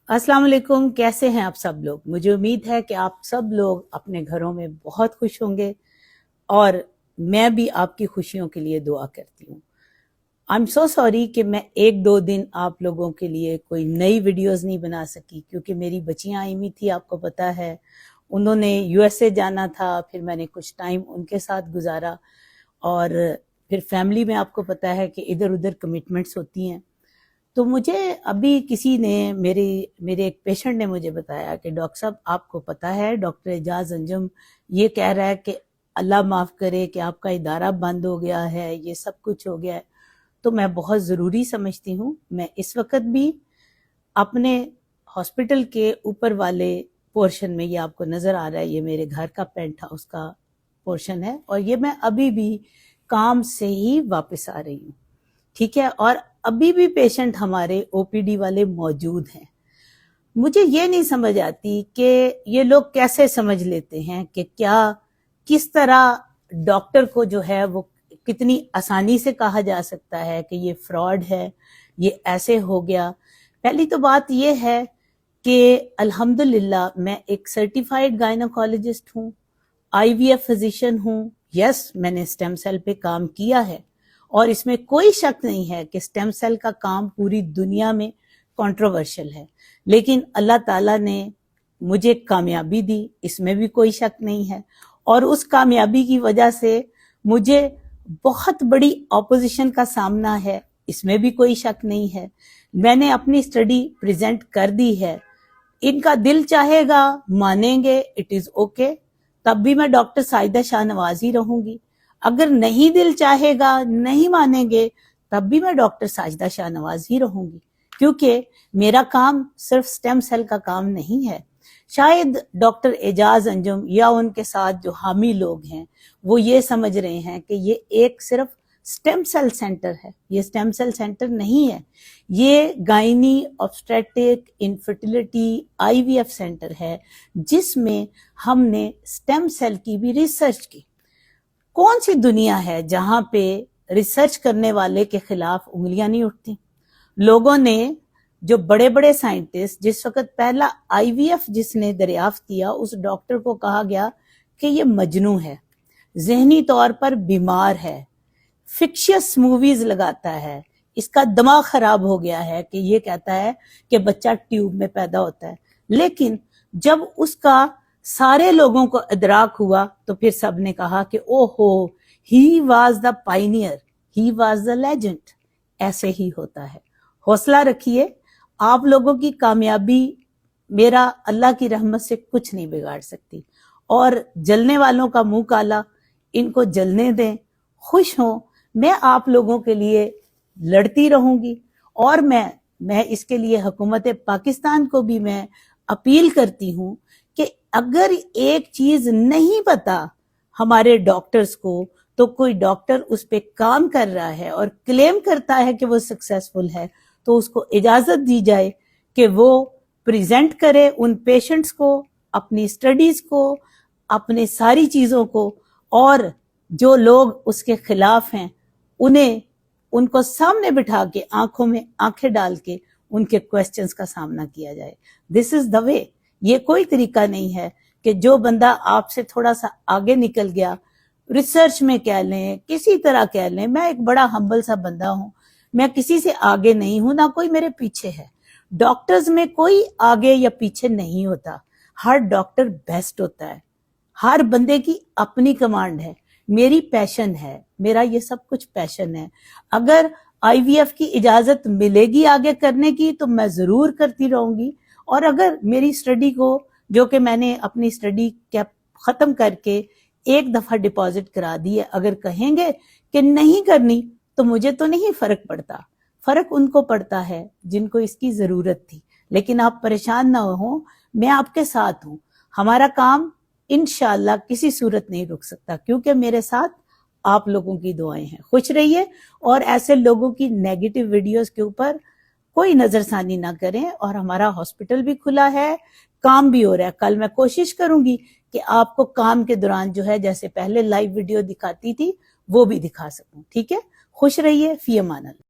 अस्सलाम वालेकुम। कैसे हैं आप सब लोग? मुझे उम्मीद है कि आप सब लोग अपने घरों में बहुत खुश होंगे और मैं भी आपकी खुशियों के लिए दुआ करती हूँ। आई एम सो सॉरी कि मैं एक दो दिन आप लोगों के लिए कोई नई वीडियोस नहीं बना सकी, क्योंकि मेरी बच्चियां आई हुई थी, आपको पता है। उन्होंने यूएसए जाना था, फिर मैंने कुछ टाइम उनके साथ गुजारा और फिर फैमिली में आपको पता है कि इधर उधर कमिटमेंट्स होती हैं। तो मुझे अभी किसी ने मेरे एक पेशेंट ने मुझे बताया कि डॉक्टर साहब, आपको पता है डॉक्टर एजाज अंजुम ये कह रहा है कि अल्लाह माफ़ करे कि आपका इदारा बंद हो गया है, ये सब कुछ हो गया है। तो मैं बहुत ज़रूरी समझती हूँ, मैं इस वक्त भी अपने हॉस्पिटल के ऊपर वाले पोर्शन में, ये आपको नज़र आ रहा है, ये मेरे घर का पेंट हाउस का पोर्शन है और ये मैं अभी भी काम से ही वापस आ रही हूँ, ठीक है। और अभी भी पेशेंट हमारे ओपीडी वाले मौजूद हैं। मुझे ये नहीं समझ आती कि ये लोग कैसे समझ लेते हैं कि क्या किस तरह डॉक्टर को जो है वो कितनी आसानी से कहा जा सकता है कि ये फ्रॉड है, ये ऐसे हो गया। पहली तो बात ये है कि अल्हम्दुलिल्लाह मैं एक सर्टिफाइड गायनोकोलॉजिस्ट हूँ, आईवीएफ फिजिशियन हूँ। यस, मैंने स्टेम सेल पे काम किया है और इसमें कोई शक नहीं है कि स्टेम सेल का काम पूरी दुनिया में कंट्रोवर्शियल है, लेकिन अल्लाह ताला ने मुझे कामयाबी दी, इसमें भी कोई शक नहीं है। और उस कामयाबी की वजह से मुझे बहुत बड़ी ऑपोजिशन का सामना है, इसमें भी कोई शक नहीं है। मैंने अपनी स्टडी प्रेजेंट कर दी है, इनका दिल चाहेगा मानेंगे, इट इज ओके, तब भी मैं डॉक्टर साजिदा शाहनवाज ही रहूंगी। अगर नहीं दिल चाहेगा, नहीं मानेंगे, तब भी मैं डॉक्टर साजिदा शाहनवाज ही रहूंगी, क्योंकि मेरा काम सिर्फ स्टेम सेल का काम नहीं है। शायद डॉक्टर एजाज अंजुम या उनके साथ जो हामी लोग हैं वो ये समझ रहे हैं कि ये एक सिर्फ स्टेम सेल सेंटर है। ये स्टेम सेल सेंटर नहीं है, ये gynae obstetric infertility IVF centre है, जिसमें हमने स्टेम सेल की भी रिसर्च की। कौन सी दुनिया है जहां पे रिसर्च करने वाले के खिलाफ उंगलियां नहीं उठती? लोगों ने, जो बड़े बड़े साइंटिस्ट, जिस वक्त पहला आईवीएफ जिसने दरियाफ्त किया, उस डॉक्टर को कहा गया कि ये मजनू है, जहनी तौर पर बीमार है, फिक्शियस मूवीज लगाता है, इसका दिमाग खराब हो गया है कि ये कहता है कि बच्चा ट्यूब में पैदा होता है। लेकिन जब उसका सारे लोगों को इदराक हुआ तो फिर सबने कहा कि ओहो, he was the Pioneer, he was the legend. ऐसे ही होता है। हौसला रखिए, आप लोगों की कामयाबी मेरा अल्लाह की रहमत से कुछ नहीं बिगाड़ सकती। और जलने वालों का मुंह काला, इनको जलने दें, खुश हों। मैं आप लोगों के लिए लड़ती रहूंगी और मैं इसके लिए हुकूमत पाकिस्तान को भी मैं अपील करती हूँ कि अगर एक चीज नहीं पता हमारे डॉक्टर्स को, तो कोई डॉक्टर उस पे काम कर रहा है और क्लेम करता है कि वो सक्सेसफुल है, तो उसको इजाजत दी जाए कि वो प्रेजेंट करे उन पेशेंट्स को, अपनी स्टडीज को, अपने सारी चीजों को। और जो लोग उसके खिलाफ हैं उनको सामने बिठा के, आंखों में आंखें डाल के उनके क्वेश्चंस का सामना किया जाए। This is the way. ये कोई तरीका नहीं है कि जो बंदा आपसे थोड़ा सा आगे निकल गया, रिसर्च में कह लें, किसी तरह कह लें, मैं एक बड़ा हम्बल सा बंदा हूं, मैं किसी से आगे नहीं हूं, ना कोई मेरे पीछे है। डॉक्टर्स में कोई आगे या पीछे नहीं होता, हर डॉक्टर बेस्ट होता है। हर बंदे की अपनी कमांड है। मेरी पैशन है, मेरा ये सब कुछ पैशन है। अगर आईवीएफ की इजाजत मिलेगी आगे करने की तो मैं जरूर करती रहूंगी। और अगर मेरी स्टडी को, जो कि मैंने अपनी स्टडी कैप खत्म करके एक दफा डिपॉजिट करा दी है, अगर कहेंगे कि नहीं करनी तो मुझे तो नहीं फर्क पड़ता। फर्क उनको पड़ता है जिनको इसकी जरूरत थी। लेकिन आप परेशान ना हो, मैं आपके साथ हूं। हमारा काम इंशाल्लाह किसी सूरत नहीं रुक सकता, क्योंकि मेरे साथ आप लोगों की दुआएं हैं। खुश रहिए और ऐसे लोगों की नेगेटिव वीडियोस के ऊपर कोई नजरसानी ना करें। और हमारा हॉस्पिटल भी खुला है, काम भी हो रहा है। कल मैं कोशिश करूंगी कि आपको काम के दौरान जो है, जैसे पहले लाइव वीडियो दिखाती थी, वो भी दिखा सकूं। ठीक है, खुश रहिए, फी अमान अल्लाह।